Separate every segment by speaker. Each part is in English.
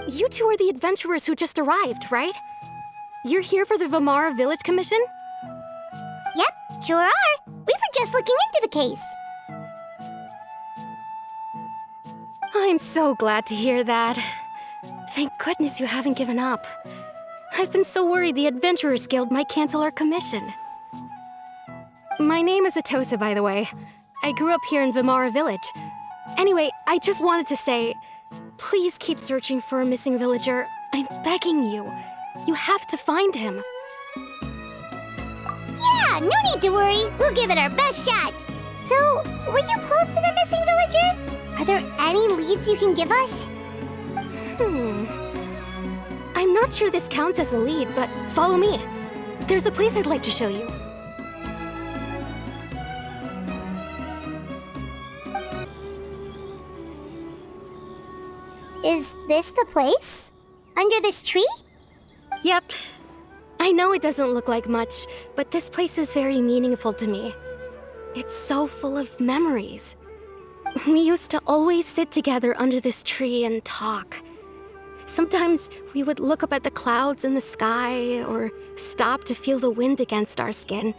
Speaker 1: you two are the adventurers who just arrived, right? You're here for the Vamara Village Commission?
Speaker 2: Yep, sure are. We were just looking into the case.
Speaker 1: I'm so glad to hear that. Thank goodness you haven't given up. I've been so worried the Adventurers Guild might cancel our commission. My name is Atossa, by the way. I grew up here in Vamara Village. Anyway, I just wanted to say, please keep searching for a missing villager. I'm begging you. You have to find him.
Speaker 2: Yeah, no need to worry. We'll give it our best shot. So, were you close to the missing villager? Are there any leads you can give us?
Speaker 1: I'm not sure this counts as a lead, but follow me. There's a place I'd like to show you.
Speaker 2: Is this the place? Under this tree?
Speaker 1: Yep. I know it doesn't look like much, but this place is very meaningful to me. It's so full of memories. We used to always sit together under this tree and talk. Sometimes we would look up at the clouds in the sky or stop to feel the wind against our skin.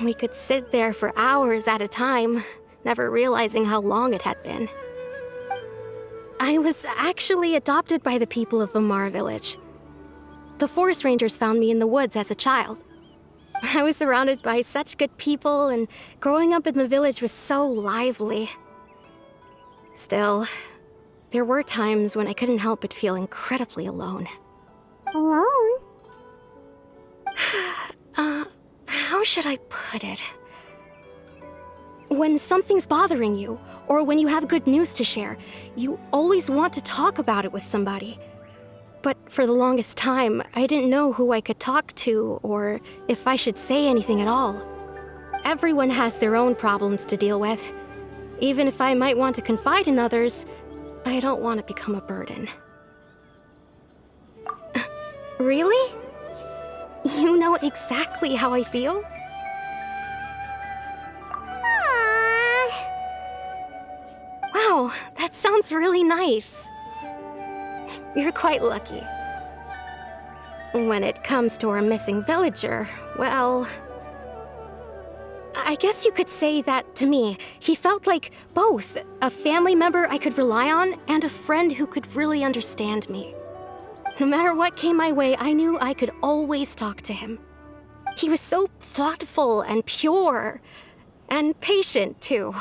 Speaker 1: We could sit there for hours at a time, never realizing how long it had been. I was actually adopted by the people of Vamara Village. The forest rangers found me in the woods as a child. I was surrounded by such good people, and growing up in the village was so lively. Still, there were times when I couldn't help but feel incredibly alone.
Speaker 2: Alone?
Speaker 1: How should I put it? When something's bothering you, or when you have good news to share, you always want to talk about it with somebody. But for the longest time, I didn't know who I could talk to, or if I should say anything at all. Everyone has their own problems to deal with. Even if I might want to confide in others, I don't want to become a burden. Really? You know exactly how I feel? Wow, that sounds really nice. You're quite lucky. When it comes to our missing villager, well, I guess you could say that to me. He felt like both a family member I could rely on and a friend who could really understand me. No matter what came my way, I knew I could always talk to him. He was so thoughtful and pure, and patient, too.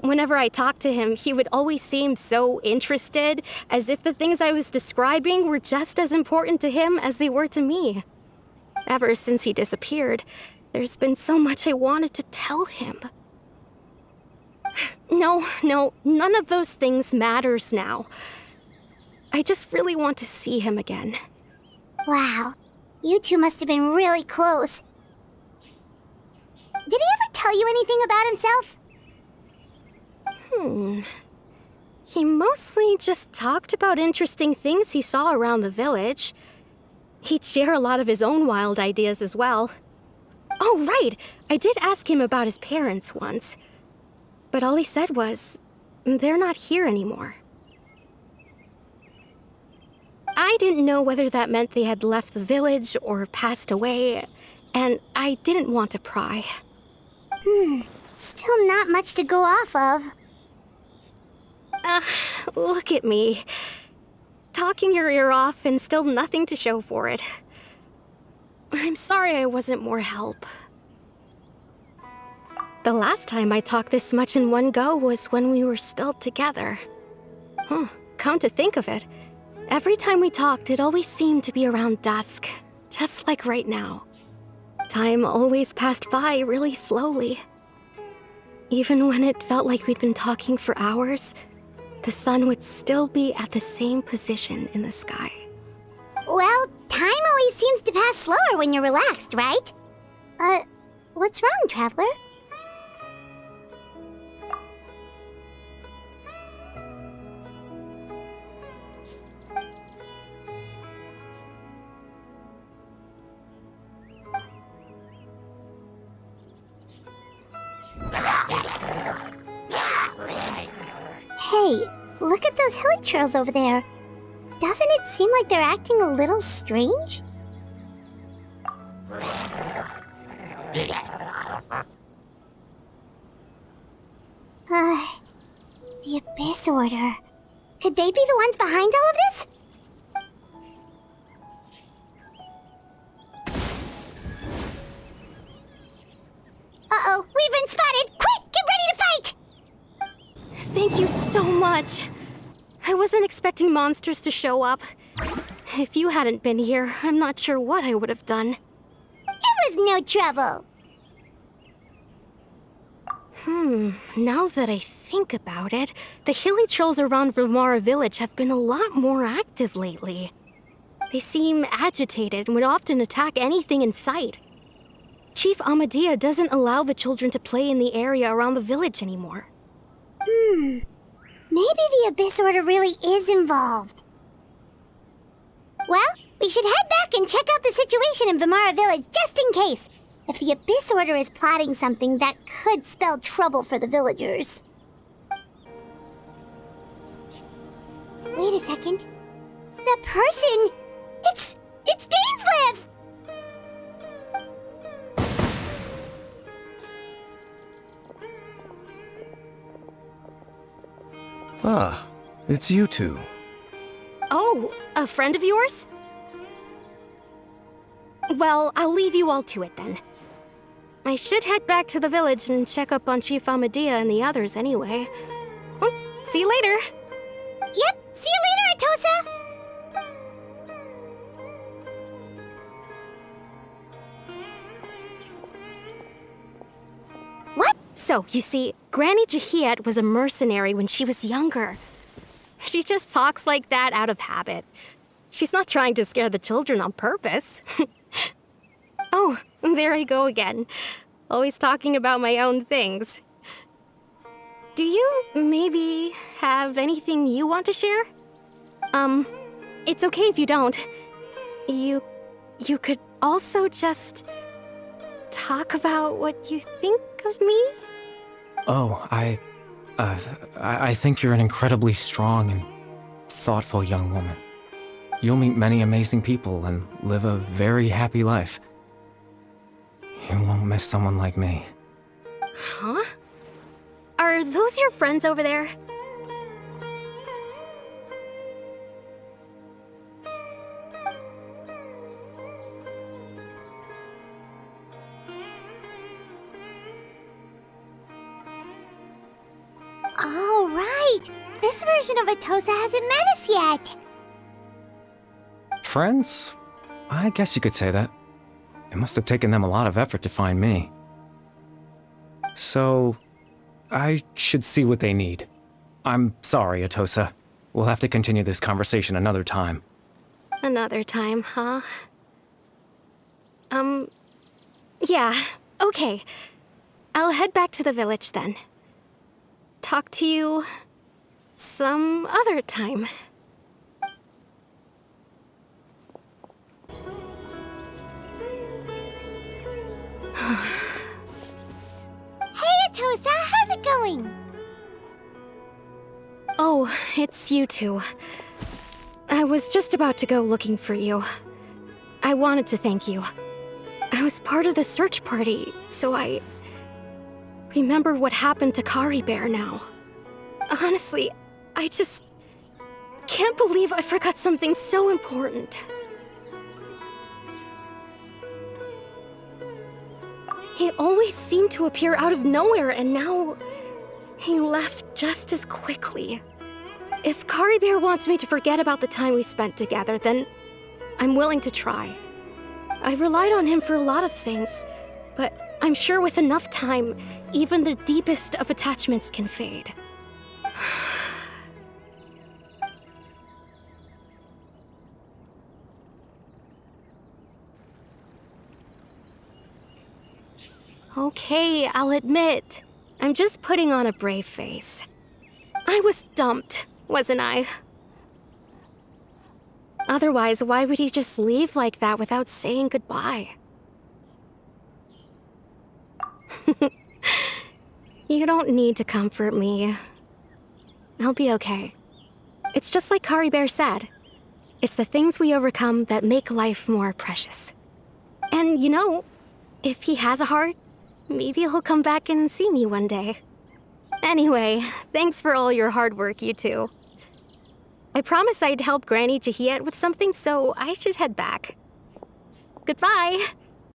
Speaker 1: Whenever I talked to him, he would always seem so interested, as if the things I was describing were just as important to him as they were to me. Ever since he disappeared, there's been so much I wanted to tell him. No, none of those things matters now. I just really want to see him again.
Speaker 2: Wow, you two must have been really close. Did he ever tell you anything about himself?
Speaker 1: He mostly just talked about interesting things he saw around the village. He'd share a lot of his own wild ideas as well. Oh, right! I did ask him about his parents once. But all he said was, they're not here anymore. I didn't know whether that meant they had left the village or passed away, and I didn't want to pry.
Speaker 2: Still not much to go off of.
Speaker 1: Look at me. Talking your ear off and still nothing to show for it. I'm sorry I wasn't more help. The last time I talked this much in one go was when we were still together. Come to think of it, every time we talked, it always seemed to be around dusk, just like right now. Time always passed by really slowly. Even when it felt like we'd been talking for hours, the sun would still be at the same position in the sky.
Speaker 2: Well, time always seems to pass slower when you're relaxed, right? What's wrong, Traveler? Hey, look at those hilichurls over there. Doesn't it seem like they're acting a little strange? The Abyss Order. Could they be the ones behind all of this? Uh-oh, we've been spotted! Quick, get ready to fight!
Speaker 1: Thank you so much. I wasn't expecting monsters to show up. If you hadn't been here, I'm not sure what I would have done.
Speaker 2: It was no trouble.
Speaker 1: Now that I think about it, the hilichurls around Vilmara village have been a lot more active lately. They seem agitated and would often attack anything in sight. Chief Amadea doesn't allow the children to play in the area around the village anymore.
Speaker 2: Maybe the Abyss Order really is involved. Well, we should head back and check out the situation in Vilmara village just in case. If the Abyss Order is plotting something that could spell trouble for the villagers. Wait a second. The person... It's Dainslev!
Speaker 3: Ah, it's you two.
Speaker 1: Oh, a friend of yours? Well, I'll leave you all to it then. I should head back to the village and check up on Chief Amadea and the others anyway. Well, see you later.
Speaker 2: Yep, see you later, Atossa!
Speaker 1: What? So, you see, Granny Jahiet was a mercenary when she was younger. She just talks like that out of habit. She's not trying to scare the children on purpose. Oh, there I go again. Always talking about my own things. Do you maybe have anything you want to share? It's okay if you don't. You could also just talk about what you think of me?
Speaker 4: Oh, I think you're an incredibly strong and thoughtful young woman. You'll meet many amazing people and live a very happy life. You won't miss someone like me.
Speaker 1: Huh? Are those your friends over there?
Speaker 2: Oh, right! This version of Atossa hasn't met us yet!
Speaker 4: Friends? I guess you could say that. It must have taken them a lot of effort to find me. So, I should see what they need. I'm sorry, Atossa. We'll have to continue this conversation another time.
Speaker 1: Another time, huh? Yeah, okay. I'll head back to the village then. Talk to you some other time.
Speaker 2: Hey, Atossa, how's it going?
Speaker 1: Oh, it's you two. I was just about to go looking for you. I wanted to thank you. I was part of the search party, so I remember what happened to Kari Bear now. Honestly, I just can't believe I forgot something so important. He always seemed to appear out of nowhere, and now he left just as quickly. If Kari Bear wants me to forget about the time we spent together, then I'm willing to try. I relied on him for a lot of things, but I'm sure with enough time, even the deepest of attachments can fade. Okay, I'll admit, I'm just putting on a brave face. I was dumped, wasn't I? Otherwise, why would he just leave like that without saying goodbye? You don't need to comfort me. I'll be okay. It's just like Kari Bear said. It's the things we overcome that make life more precious. And you know, if he has a heart, maybe he'll come back and see me one day. Anyway, thanks for all your hard work, you two. I promised I'd help Granny Jahiet with something, so I should head back. Goodbye!